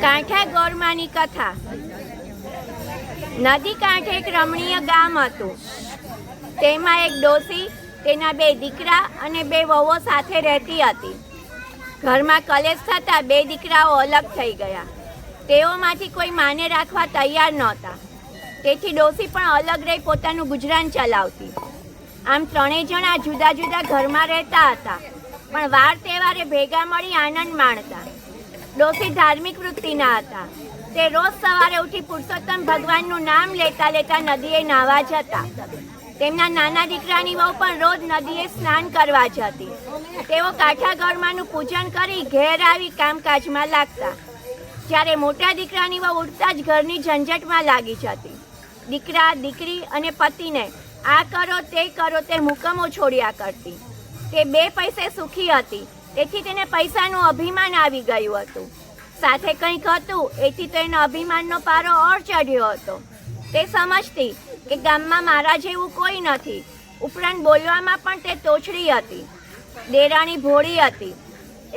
કાંઠા ગોરમાની કથા। નદી કાંઠે એક રમણીય ગામ હતું। તેમાં એક ડોસી, તેના 2 દીકરા અને 2 વહુઓ સાથે રહેતી હતી। ઘરમાં કલેશ થતાં 2 દીકરાઓ અલગ થઈ ગયા। તેઓમાંથી કોઈ માને રાખવા તૈયાર નહોતા, તેથી ડોસી પણ અલગ રહી પોતાનું ગુજરાન ચલાવતી। આમ 3 જણા જુદા જુદા ઘરમાં રહેતા હતા, પણ વાર તહેવારે ભેગા મળી આનંદ માણતા। ડોસી ધાર્મિક વૃત્તિના હતા। તે રોજ સવારે ઉઠી પુરુષોત્તમ ભગવાનનું નામ લેતા લેતા નદીએ નાહવા જતા। તેમના નાના દીકરાની વહુ પણ રોજ નદીએ સ્નાન કરવા જતી। તેઓ કાંઠા ગોરમાનું પૂજન કરી ઘેર આવી કામકાજમાં લાગતા। જ્યારે મોટા દીકરાની વહુ ઉઠતા જ ઘરની ઝંઝટમાં લાગી જતી। દીકરા, દીકરી અને પતિને આ કરો તે હુકમો છોડ્યા કરતી। તે 2 પૈસે સુખી હતી, તેથી તેને પૈસાનું અભિમાન આવી ગયું હતું। સાથે કંઈક હતું એથી તો એના અભિમાનનો પારો ઓર ચઢ્યો હતો। તે સમજતી કે ગામમાં મારા જેવું કોઈ નથી, ઉપરાંત બોલવામાં પણ તે તોછડી હતી। દેરાણી ભોળી હતી।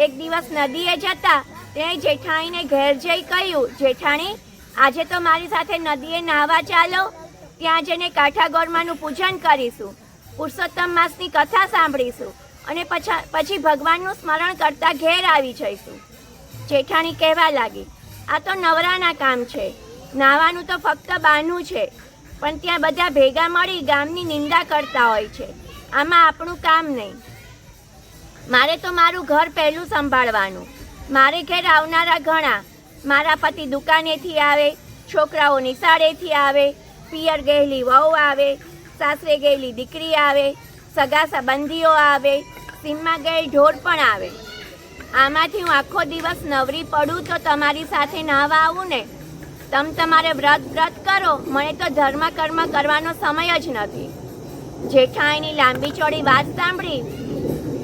એક દિવસ નદીએ જતા તેણે જેઠાણીને ઘેર જઈ કહ્યું, જેઠાણી, આજે તો મારી સાથે નદીએ નાહવા ચાલો। ત્યાં જઈને કાંઠા ગોરમાનું પૂજન કરીશું, પુરુષોત્તમ માસની કથા સાંભળીશું અને પછી ભગવાનનું સ્મરણ કરતા ઘેર આવી જઈશું। જેઠાણી કહેવા લાગી, આ તો નવરાના કામ છે, નાહવાનું તો ફક્ત બહાનું છે, પણ ત્યાં બધા ભેગા મળી ગામની નિંદા કરતા હોય છે, આમાં આપણું કામ નહીં। મારે તો મારું ઘર પહેલું સંભાળવાનું। મારે ઘેર આવનારા ઘણા, મારા પતિ દુકાનેથી આવે, છોકરાઓ નિશાળેથી આવે, પિયર ગયેલી વહુ આવે, સાસરે ગયેલી દીકરી આવે, સગા સંબંધીઓ આવે, સીમમાં ગયેલ ઢોર પણ આવે। આમાંથી હું આખો દિવસ નવરી પડું તો તમારી સાથે નાહવા આવું ને? તમારે વ્રત કરો, મને તો ધર્મ કર્મ કરવાનો સમય જ નથી। જેઠાણીની લાંબી ચોડી વાત સાંભળી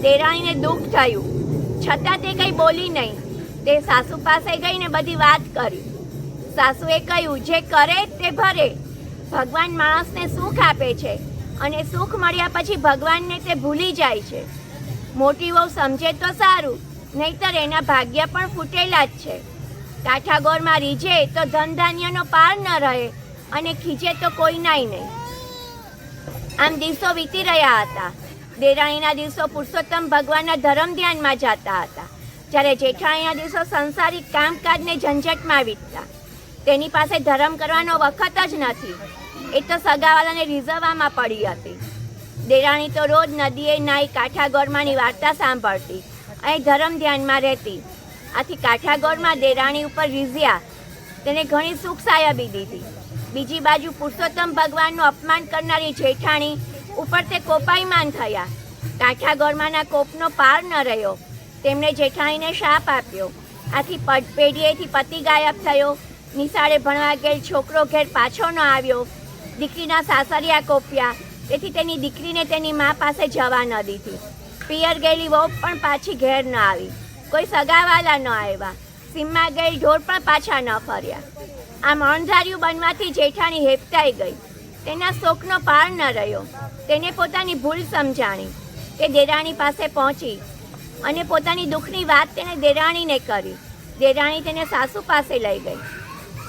દેરાણીને દુઃખ થયું, છતાં તે કંઈ બોલી નહીં। તે સાસુ પાસે ગઈને બધી વાત કરી। સાસુએ કહ્યું, જે કરે તે ભરે। ભગવાન માણસને સુખ આપે છે અને સુખ મળ્યા પછી ભગવાનને તે ભૂલી જાય છે। મોટી વહુ સમજે તો સારું, નહીંતર એના ભાગ્ય પણ ફૂટેલા જ છે। કાંઠા ગોરમાં રીઝે તો ધન ધાન્યનો પાર ન રહે અને ખીજે તો કોઈ નાય નહીં। આમ દિવસો વીતી રહ્યા હતા। દેરાણીના દિવસો પુરુષોત્તમ ભગવાનના ધર્મ ધ્યાનમાં જતા હતા, જ્યારે જેઠાણીના દિવસો સંસારિક કામકાજને ઝંઝટમાં વીતતા। તેની પાસે ધર્મ કરવાનો વખત જ નથી, એ તો સગાવાલાને રીઝવવામાં પડી હતી। દેરાણી તો રોજ નદીએ નાઈ કાંઠા ગોરમાની વાર્તા સાંભળતી અને ધર્મ ધ્યાનમાં રહેતી। આથી કાંઠા ગોરમાં દેરાણી ઉપર રીઝ્યા, તેને ઘણી સુખ સાયબી દીધી। બીજી બાજુ પુરુષોત્તમ ભગવાનનું અપમાન કરનારી જેઠાણી ઉપર તે કોપાયમાન થયા। કાંઠા ગોરમાના કોપનો પાર ન રહ્યો, તેમણે જેઠાણીને શાપ આપ્યો। આથી પેઢીએથી પતિ ગાયબ થયો, નિશાળે ભણવા ગયેલ છોકરો ઘેર પાછો ન આવ્યો, દીકરીના સાસરિયા કોપ્યા, તેથી તેની દીકરીને તેની મા પાસે જવા ન દીધી। પિયર ગયેલી વહુ પણ પાછી ઘેર ન આવી, કોઈ સગાવાલા ન આવ્યા, સીમમાં ગયેલ ઢોર પણ પાછા ન ફર્યા। આમ અણધાર્યું બનવાથી જેઠાણી હેપતાઈ ગઈ, તેના શોકનો પાર ન રહ્યો। તેને પોતાની ભૂલ સમજાણી। તે દેરાણી પાસે પહોંચી અને પોતાની દુઃખની વાત તેને દેરાણીને કરી। દેરાણી તેને સાસુ પાસે લઈ ગઈ।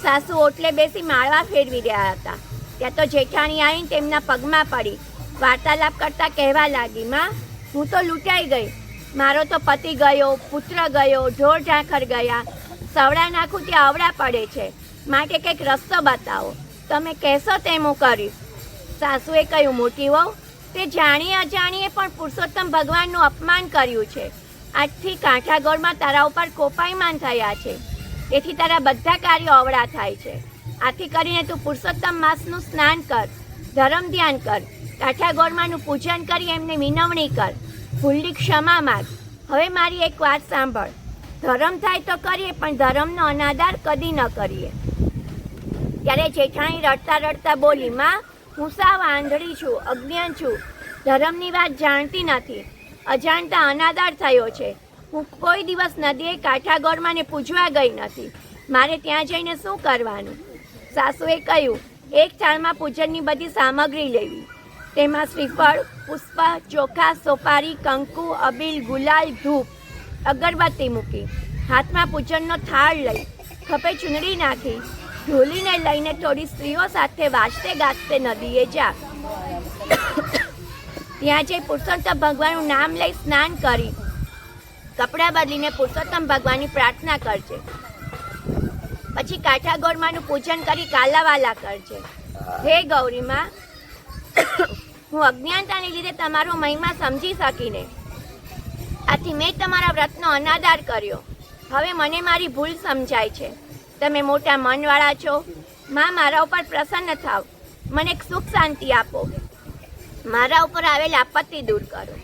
સાસુ ઓટલે બેસી માળવા ફેરવી રહ્યા હતા, ત્યાં તો જેઠાણી આવીને તેમના પગમાં પડી વાર્તાલાપ કરતા કહેવા લાગી, માં, હું તો લૂંટાઈ ગઈ। મારો તો પતિ ગયો, પુત્ર ગયો, ઢોર ઢાંખર ગયા, સવડા નાખું ત્યાં અવડા પડે છે, માટે કંઈક રસ્તો બતાવો, તમે કહેશો તેમ હું કરીશ। સાસુએ કહ્યું, મોટી વહુ, તે જાણીએ અજાણીએ પણ પુરુષોત્તમ ભગવાનનું અપમાન કર્યું છે। આજથી કાંઠા ગોરમાં તારા ઉપર કોપાયમાન થયા છે, તેથી તારા બધા કાર્યો અવળા થાય છે। આથી કરીને તું પુરુષોત્તમ માસનું સ્નાન કર, ધર્મ ધ્યાન કર, કાંઠા ગોરમાનું પૂજન કરી એમને વિનવણી કર, ભૂલની ક્ષમા માગ। હવે મારી એક વાત સાંભળ, ધર્મ થાય તો કરીએ, પણ ધર્મનો અનાદર કદી ન કરીએ। ત્યારે જેઠાણી રડતા રડતા બોલી, માં, હું સાવ આંધળી છું, અજ્ઞાન છું, ધર્મની વાત જાણતી નથી, અજાણતા અનાદર થયો છે। હું કોઈ દિવસ નદીએ કાંઠા ગોરમાને પૂજવા ગઈ નથી, મારે ત્યાં જઈને શું કરવાનું? સાસુએ કહ્યું, એક થાળમાં પૂજનની બધી સામગ્રી લેવી, તેમાં શ્રીફળ, પુષ્પ, ચોખા, સોપારી, કંકુ, અબીલ, ગુલાલ, ધૂપ, અગરબત્તી મૂકી, હાથમાં પૂજનનો થાળ લઈ ખભે ચૂંદડી નાખી ઢોલીને લઈને થોડી સ્ત્રીઓ સાથે વાજતે ગાજતે નદીએ જા. ત્યાં જઈ પુરુષોત્તમ ભગવાનનું નામ લઈ સ્નાન કરી કપડાં બદલીને પુરુષોત્તમ ભગવાનની પ્રાર્થના કરજે. પછી કાંઠા ગોરમાનું પૂજન કરી કાલાવાલા કરજે. હે ગૌરીમાં, હું અજ્ઞાનતાને લીધે તમારો મહિમા સમજી શકીને આથી મેં તમારા વ્રતનો અનાદર કર્યો. હવે મને મારી ભૂલ સમજાય છે. તમે મોટા મનવાળા છો. માં, મારા ઉપર પ્રસન્ન થાવ. મને સુખ શાંતિ આપો. મારા ઉપર આવેલ આપત્તિ દૂર કરો.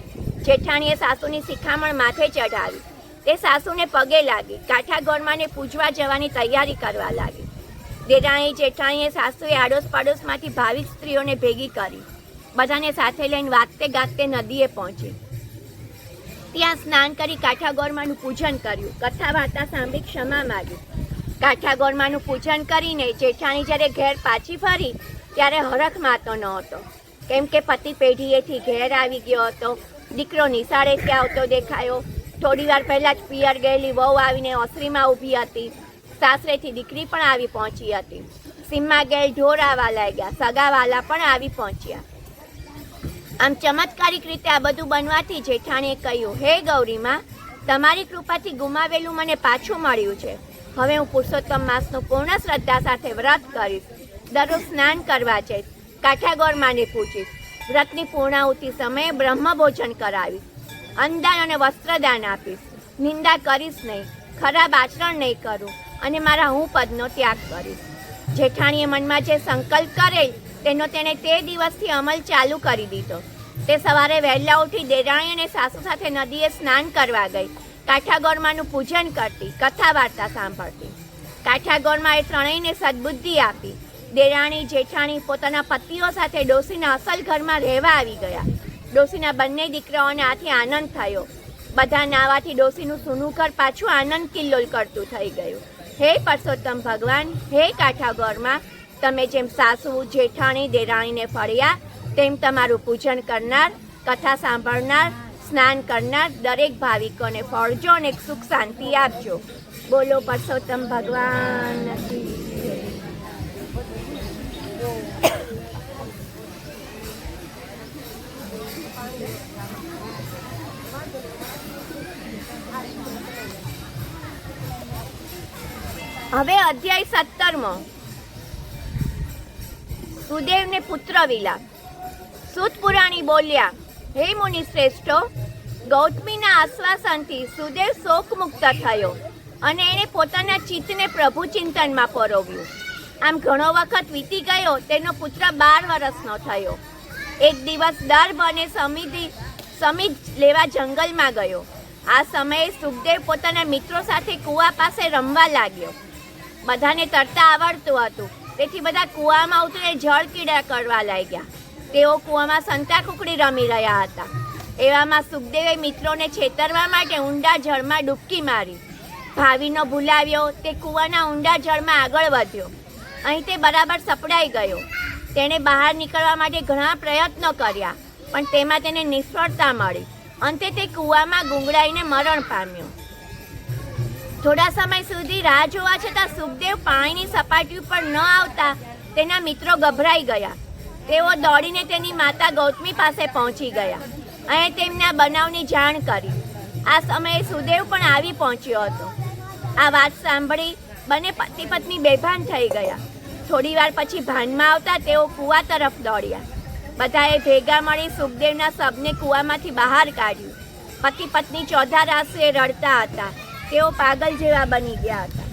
જેઠાણીએ સાસુની શિખામણ માથે ચઢાવી. તે સાસુને પગે લાગી કાંઠા ગોરમાને પૂજવા જવાની તૈયારી કરવા લાગી. દેરાણી જેઠાણીએ સાસુએ આડોશ પાડોશમાંથી ભાવિક સ્ત્રીઓને ભેગી કરી બધાને સાથે લઈને વાગતે ગાજતે નદીએ પહોંચી. ત્યાં સ્નાન કરી કાંઠા ગોરમાનું પૂજન કર્યું. કથા વાર્તા સાંભળી ક્ષમા માગી. કાંઠા ગોરમાનું પૂજન કરીને જેઠાણી જ્યારે ઘેર પાછી ફરી ત્યારે હરખ માતો ન હતો. કેમ કે પતિ પેઢીએથી ઘેર આવી ગયો હતો. દીકરો નિશાળેથી આવતો દેખાયો. થોડી વાર પહેલાં જ પિયર ગયેલી વહુ આવીને ઓસરીમાં ઊભી હતી. સાસરેથી દીકરી પણ આવી પહોંચી હતી. સીમમાં ગયેલ ઢોર આવવા લાગ્યા. સગાવાલા પણ આવી પહોંચ્યા. આમ ચમત્કારિક રીતે આ બધું બનવાથી જેઠાણીએ કહ્યું, હે ગૌરીમાં, તમારી કૃપાથી ગુમાવેલું મને પાછું મળ્યું છે. હવે હું પુરુષોત્તમ માસનું પૂર્ણ શ્રદ્ધા સાથે વ્રત કરીશ. દરરોજ સ્નાન કરવા જઈશ. કાંઠા ગોરમાને પૂછીશ. વ્રતની પૂર્ણાહુતિ સમયે બ્રહ્મ ભોજન કરાવીશ. અન્નદાન અને વસ્ત્રદાન આપીશ. નિંદા કરીશ નહીં. ખરાબ આચરણ નહીં કરું અને મારા હું પદનો ત્યાગ કરીશ. જેઠાણીએ મનમાં જે સંકલ્પ કરેલ તેનો તેણે તે દિવસથી અમલ ચાલુ કરી દીધો. તે સવારે વહેલા ઉઠી દેરાણી અને સાસુ સાથે નદીએ સ્નાન કરવા ગઈ. કાંઠા ગોરમાનું પૂજન કરતી, કથા વાર્તા સાંભળતી. કાંઠા ગોરમાએ ત્રણેયને સદબુદ્ધિ આપી. દેરાણી જેઠાણી પોતાના પતિઓ સાથે ડોસીના અસલ ઘરમાં રહેવા આવી ગયા. ડોસીના બંને દીકરાઓને આથી આનંદ થયો. બધા નાવાથી ડોસીનું સૂનું ઘર પાછું આનંદ કિલ્લોલ કરતું થઈ ગયું. હે પરસોત્તમ ભગવાન, હે કાંઠા ગોરમા, તમે જેમ સાસુ જેઠાણી દેરાણીને ફળ્યા તેમ તમારું પૂજન કરનાર, કથા સાંભળનાર, સ્નાન કરનાર દરેક ભાવિકોને ફળજો અને સુખ શાંતિ આપજો. બોલો પરસોત્તમ ભગવાન. હવે અધ્યાય 17મો. સુદેવને પુત્ર વિલાપ. સૂત પુરાણી બોલ્યા, હે મુનિ શ્રેષ્ઠો, ગૌતમીના આશ્વાસનથી સુદેવ શોકમુક્ત થયો અને એણે પોતાના ચિત્તને પ્રભુ ચિંતનમાં પરોવ્યું. આમ ઘણો વખત વીતી ગયો. તેનો પુત્ર 12 વર્ષનો થયો. એક દિવસ દર્ભ અને સમિધ લેવા જંગલમાં ગયો. આ સમયે સુખદેવ પોતાના મિત્રો સાથે કૂવા પાસે રમવા લાગ્યો. બધાને તરતા આવડતું હતું, તેથી બધા કૂવામાં ઉતરીને જળ ક્રીડા કરવા લાગ્યા. તેઓ કૂવામાં સંતાકુકડી રમી રહ્યા હતા. એવામાં સુખદેવે મિત્રોને છેતરવા માટે ઊંડા જળમાં ડૂબકી મારી. ભાવીનો ભૂલાવ્યો તે કૂવાના ઊંડા જળમાં આગળ વધ્યો. અહીં તે બરાબર સપડાઈ ગયો. તેણે બહાર નીકળવા માટે ઘણા પ્રયત્નો કર્યા, પણ તેમાં તેને નિષ્ફળતા મળી. અંતે તે કૂવામાં ગુંગળાઈને મરણ પામ્યો. થોડા સમય સુધી રાહ જોવા છતાં સુખદેવ પાણીની સપાટી ઉપર ન આવતા તેના મિત્રો ગભરાઈ ગયા. તેઓ દોડીને તેની માતા ગૌતમી પાસે પહોંચી ગયા અને તેમને આ બનાવની જાણ કરી. આ સમયે સુદેવ પણ આવી પહોંચ્યો હતો. આ વાત સાંભળી બંને પતિ પત્ની બેભાન થઈ ગયા. થોડી વાર પછી ભાનમાં આવતા તેઓ કૂવા તરફ દોડ્યા. બધાએ ભેગા મળી સુખદેવના શબને કૂવામાંથી બહાર કાઢ્યું. પતિ પત્ની ચોધા રાત્રે રડતા હતા. તેઓ પાગલ જેવા બની ગયા હતા.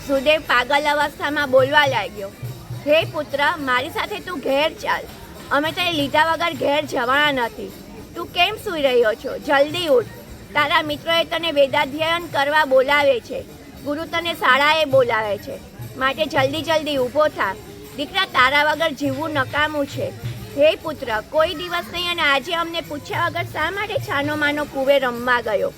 સુદેવ પાગલ અવસ્થામાં બોલવા લાગ્યો, હે પુત્ર, મારી સાથે તું ઘેર ચાલ. અમે તને લીધા વગર ઘેર જવાના નથી. તું કેમ સૂઈ રહ્યો છો? જલ્દી ઉઠ. તારા મિત્રોએ તને વેદાધ્યયન કરવા બોલાવે છે. ગુરુ તને શાળાએ બોલાવે છે. માટે જલ્દી જલ્દી ઊભો થા. દીકરા, તારા વગર જીવવું નકામું છે. હે પુત્ર, કોઈ દિવસ નહીં અને આજે અમને પૂછ્યા વગર શા માટે છાનો માનો કૂવે રમવા ગયો?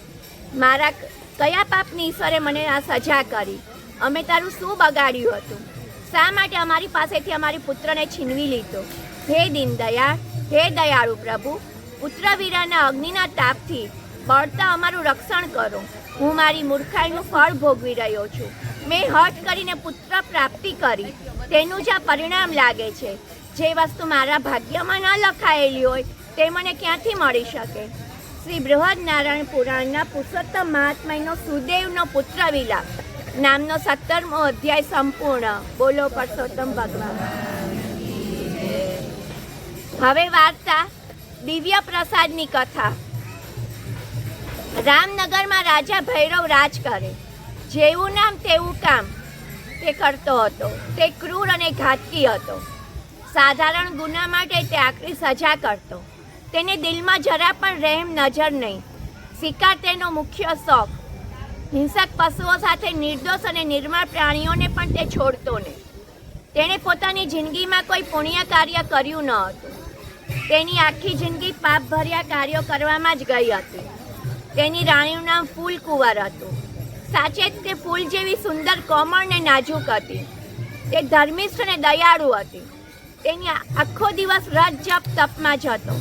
મારા કયા પાપની ઈશ્વરે મને આ સજા કરી? અમે તારું શું બગાડ્યું હતું? શા માટે અમારી પાસેથી અમારી પુત્રને છીનવી લીધો? હે દીનદયાળ, હે દયાળુ પ્રભુ, પુત્ર વીરાના અગ્નિના તાપથી બળતા અમારું રક્ષણ કરો. હું મારી મૂર્ખાઈનું ફળ ભોગવી રહ્યો છું. મેં હઠ કરીને પુત્ર પ્રાપ્તિ કરી, તેનું જ આ પરિણામ લાગે છે. જે વસ્તુ મારા ભાગ્યમાં ન લખાયેલી હોય તે મને ક્યાંથી મળી શકે? શ્રી બૃહદ નારાયણ પુરાણના પુરુષોત્તમ મહાત્માનો સુદેવનો પુત્ર વિલાપ નામનો 17મો અધ્યાય સંપૂર્ણ. બોલો પરસોત્તમ ભગવાન. હવે વાર્તા દિવ્ય પ્રસાદની કથા. રામનગરમાં રાજા ભૈરવ રાજ કરે. જેવું નામ તેવું કામ તે કરતો હતો. તે ક્રૂર અને ઘાતકી હતો. સાધારણ ગુના માટે તે આકરી સજા કરતો. તેને દિલમાં જરા પણ રહેમ નજર નહીં. શિકાર તેનો મુખ્ય શોખ. હિંસક પશુઓ સાથે નિર્દોષ અને નિર્મળ પ્રાણીઓને પણ તે છોડતો નહીં. તેણે પોતાની જિંદગીમાં કોઈ પુણ્ય કાર્ય કર્યું ન હતું. તેની આખી જિંદગી પાપભર્યા કાર્યો કરવામાં જ ગઈ હતી. તેની રાણીનું નામ ફૂલકુંવર હતું. સાચે જ તે ફૂલ જેવી સુંદર, કોમળ ને નાજુક હતી. તે ધર્મિષ્ઠ અને દયાળુ હતી. તેની આખો દિવસ વ્રત જપ તપમાં જતો.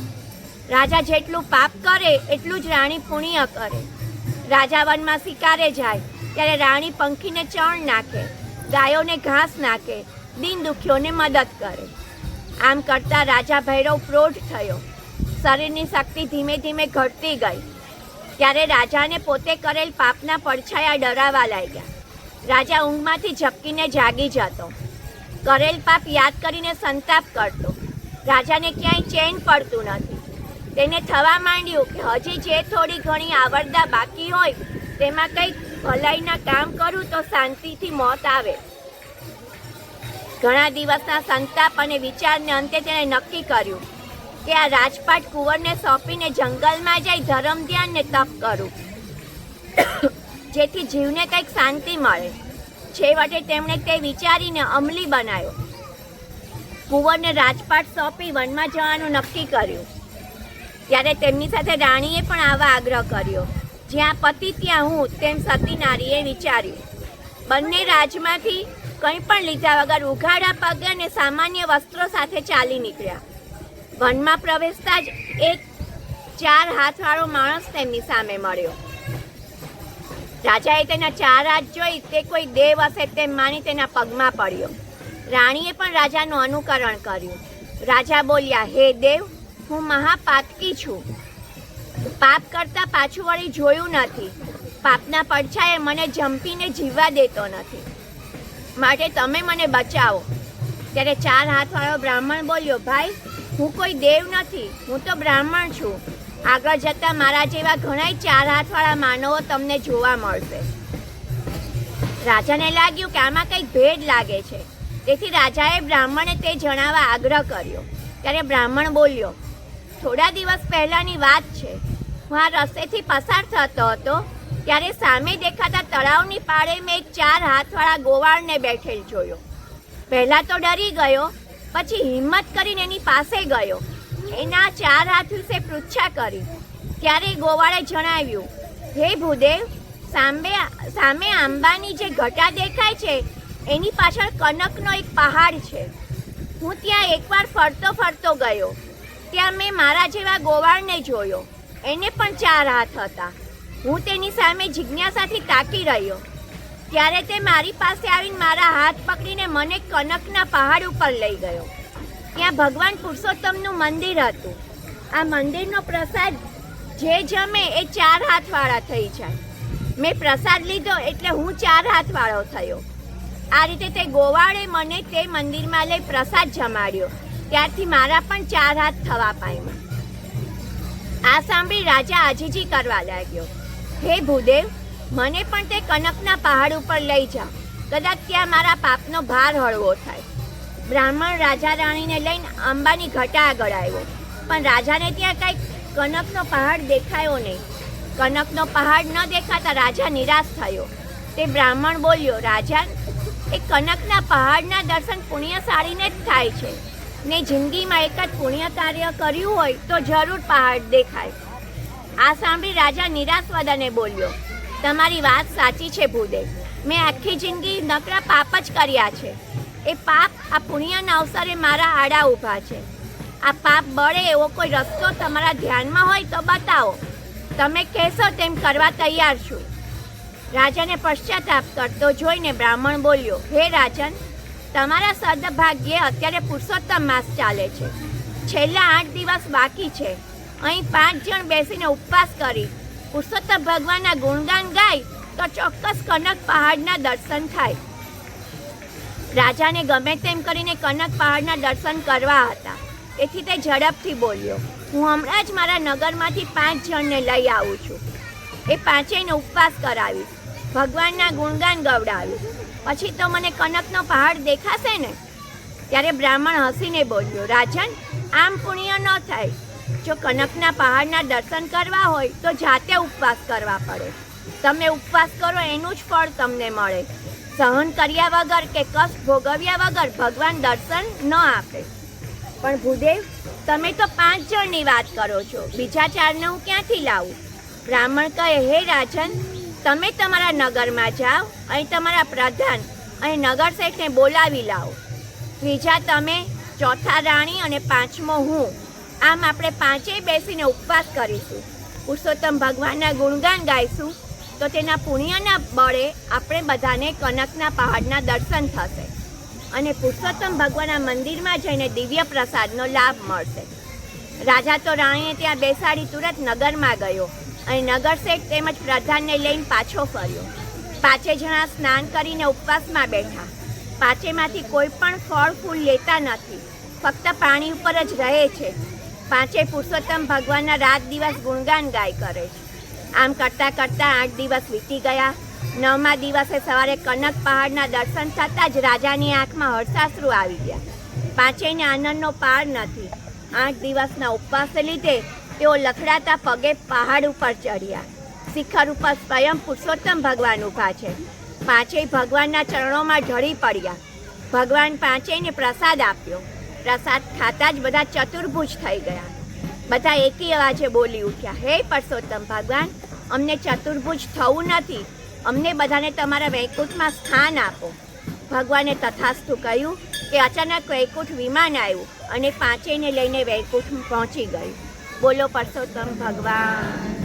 રાજા જેટલું પાપ કરે એટલું જ રાણી પુણ્ય કરે. રાજા વનમાં શિકારે જાય ત્યારે રાણી પંખીને ચણ નાખે, ગાયોને ઘાસ નાખે, દીન દુખીઓને મદદ કરે. આમ કરતા રાજા ભૈરવ પ્રૌઢ થયો. શરીરની શક્તિ ધીમે ધીમે ઘટતી ગઈ. ત્યારે રાજાને પોતે કરેલ પાપના પડછાયા ડરાવા લાગ્યા. રાજા ઊંઘમાંથી ઝપકીને જાગી જતો. કરેલ પાપ યાદ કરીને સંતાપ કરતો. રાજાને ક્યાંય ચેન પડતું નથી. તેને થવા માંડ્યું કે હજી જે થોડી ઘણી આવરદા બાકી હોય તેમાં કંઈક ભલાઈના કામ કરું તો શાંતિથી મોત આવે. ઘણા દિવસના સંતાપ અને વિચારને અંતે તેણે નક્કી કર્યું કે આ રાજપાટ કુંવરને સોંપીને જંગલમાં જઈ ધર્મ ધ્યાન ને તપ કરું, જેથી જીવને કંઈક શાંતિ મળે. છેવટે તેમણે તે વિચારીને અમલી બનાવ્યો. કુંવરને રાજપાટ સોંપી વનમાં જવાનું નક્કી કર્યું. ત્યારે તેમની સાથે રાણીએ પણ આવા આગ્રહ કર્યો. જ્યાં પતિ ત્યાં હું, તેમ સતી નારીએ વિચાર્યું. બંને રાજમાંથી કંઈ પણ લીધા વગર ઉઘાડા પગે અને સામાન્ય વસ્ત્રો સાથે ચાલી નીકળ્યા. વનમાં પ્રવેશતા જ એક 4 હાથવાળો માણસ તેમની સામે મળ્યો. રાજાએ તેના 4 હાથ જોઈ તે કોઈ દેવ હશે તેમ માની તેના પગમાં પડ્યો. રાણીએ પણ રાજાનું અનુકરણ કર્યું. રાજા બોલ્યા, હે દેવ, હું મહાપાતકી છું. પાપ કરતા પાછું વળી જોયું નથી. પાપના પડછાયે મને જંપીને જીવવા દેતો નથી, માટે તમે મને બચાવો. ત્યારે 4 હાથવાળો બ્રાહ્મણ બોલ્યો, ભાઈ, હું કોઈ દેવ નથી, હું તો બ્રાહ્મણ છું. આગળ જતાં મારા જેવા ઘણાય 4 હાથવાળા માનવો તમને જોવા મળશે. રાજાને લાગ્યું કે આમાં કંઈક ભેદ લાગે છે. તેથી રાજાએ બ્રાહ્મણે તે જણાવવા આગ્રહ કર્યો. ત્યારે બ્રાહ્મણ બોલ્યો, થોડા દિવસ પહેલાંની વાત છે. હું આ રસ્તેથી પસાર થતો હતો ત્યારે સામે દેખાતા તળાવની પાળે મેં એક 4 હાથવાળા ગોવાળને બેઠેલ જોયો. પહેલાં તો ડરી ગયો, પછી હિંમત કરીને એની પાસે ગયો. એના 4 હાથ વિશે પૃચ્છા કરી. ત્યારે ગોવાળે જણાવ્યું, હે ભૂદેવ, સામે આંબાની જે ઘટા દેખાય છે એની પાછળ કનકનો એક પહાડ છે. હું ત્યાં એકવાર ફરતો ફરતો ગયો. ત્યાં મેં મારા જેવા ગોવાળને જોયો. એને પણ 4 હાથ હતા. હું તેની સામે જિજ્ઞાસાથી તાકી રહ્યો. ત્યારે તે મારી પાસે આવીને મારા હાથ પકડીને મને કનકના પહાડ ઉપર લઈ ગયો. ત્યાં ભગવાન પુરુષોત્તમનું મંદિર હતું. આ મંદિરનો પ્રસાદ જે જમે એ 4 હાથવાળા થઈ જાય. મેં પ્રસાદ લીધો એટલે હું 4 હાથવાળો થયો. આ રીતે તે ગોવાળે મને તે મંદિરમાં લઈ પ્રસાદ જમાડ્યો. ત્યારથી મારા પણ 4 હાથ થવા પામ્યા. આ સાંભળી રાજા આજીજી કરવા લાગ્યો. હે ભૂદેવ, મને પણ તે કનકના પહાડ ઉપર લઈ જાઓ. કદાચ ત્યાં મારા પાપનો ભાર હળવો થાય. બ્રાહ્મણ રાજા રાણીને લઈને આંબાની ઘટા આગળ આવ્યો. પણ રાજાને ત્યાં કંઈક કનકનો પહાડ દેખાયો નહીં. કનકનો પહાડ ન દેખાતા રાજા નિરાશ થયો. તે બ્રાહ્મણ બોલ્યો, રાજા, એ કનકના પહાડના દર્શન પુણ્યશાળીને જ થાય છે ને જિંદગીમાં એક જ પુણ્ય કાર્ય કર્યું હોય તો જરૂર પહાડ દેખાય. આ સાંભળી રાજા નિરાશ વદને બોલ્યો, તમારી વાત સાચી છે ભૂદેવ. મેં આખી જિંદગી નકરા પાપ જ કર્યા છે. એ પાપ આ પુણ્યના અવસરે મારા આડા ઊભા છે. આ પાપ બળે એવો કોઈ રસ્તો તમારા ધ્યાનમાં હોય તો બતાવો. તમે કહેશો તેમ કરવા તૈયાર છું. રાજાને પશ્ચાતાપ કરતો જોઈને બ્રાહ્મણ બોલ્યો, હે રાજન, તમારા સદભાગ્યે અત્યારે પુરુષોત્તમ માસ ચાલે છે. છેલ્લા 8 દિવસ બાકી છે. અહીં 5 જણ બેસીને ઉપવાસ કરી પુરુષોત્તમ ભગવાનના ગુણગાન ગાય તો ચોક્કસ કનક પહાડના દર્શન થાય. રાજાને ગમે તેમ કરીને કનક પહાડના દર્શન કરવા હતા, તેથી તે ઝડપથી બોલ્યો, હું હમણાં જ મારા નગરમાંથી 5 જણને લઈ આવું છું. એ 5એયનો ઉપવાસ કરાવીશ, ભગવાનના ગુણગાન ગવડાવીશ, પછી તો મને કનકનો પહાડ દેખાશે ને. ત્યારે બ્રાહ્મણ હસીને બોલ્યો, રાજન, આમ પુણ્ય ન થાય. જો કનકના પહાડના દર્શન કરવા હોય તો જાતે ઉપવાસ કરવા પડે. તમે ઉપવાસ કરો એનું જ ફળ તમને મળે. સહન કર્યા વગર કે કષ્ટ ભોગવ્યા વગર ભગવાન દર્શન ન આપે. પણ ભૂદેવ, તમે તો 5 જણની વાત કરો છો, બીજા 4ને હું ક્યાંથી લાવું? બ્રાહ્મણ કહે, હે રાજન, તમે તમારા નગરમાં જાઓ, અહીં તમારા પ્રધાન અહીં નગર શેઠને બોલાવી લાવો. ત્રીજા તમે, ચોથા રાણી અને 5મો હું. આમ આપણે 5એય બેસીને ઉપવાસ કરીશું. પુરુષોત્તમ ભગવાનના ગુણગાન ગાઈશું તો તેના પુણ્યના બળે આપણે બધાને કનકના પહાડના દર્શન થશે અને પુરુષોત્તમ ભગવાનના મંદિરમાં જઈને દિવ્ય પ્રસાદનો લાભ મળશે. રાજા તો રાણીને ત્યાં બેસાડી તુરત નગરમાં ગયો અને નગર શેઠ તેમજ પ્રધાનને લઈને પાછો ફર્યો. 5 જણા સ્નાન કરીને ઉપવાસમાં બેઠા. 5માંથી કોઈ પણ ફળ ફૂલ લેતા નથી, ફક્ત પાણી ઉપર જ રહે છે. 5 પુરુષોત્તમ ભગવાનના રાત દિવસ ગુણગાન ગાય કરે છે. આમ કરતાં કરતાં 8 દિવસ વીતી ગયા. 9મા દિવસે સવારે કનક પહાડના દર્શન થતાં જ રાજાની આંખમાં હર્ષાશ્રુ આવી ગયા. 5ને આનંદનો પાર નથી. 8 દિવસના ઉપવાસને લીધે તેઓ લખડાતા પગે પહાડ ઉપર ચડ્યા. શિખર ઉપર સ્વયં પુરુષોત્તમ ભગવાન ઊભા છે. 5 ભગવાનના ચરણોમાં ઢળી પડ્યા. ભગવાન 5ને પ્રસાદ આપ્યો. પ્રસાદ ખાતા જ બધા ચતુર્ભુજ થઈ ગયા. બધા એકી અવાજે બોલી ઉઠ્યા, હે પુરુષોત્તમ ભગવાન, અમને ચતુર્ભુજ થવું નથી, અમને બધાને તમારા વૈકુંઠમાં સ્થાન આપો. ભગવાને તથાસ્તુ કહ્યું કે અચાનક વૈકુંઠ વિમાન આવ્યું અને 5ને લઈને વૈકુંઠ પહોંચી ગયું. બોલો પુરુષોત્તમ ભગવાન.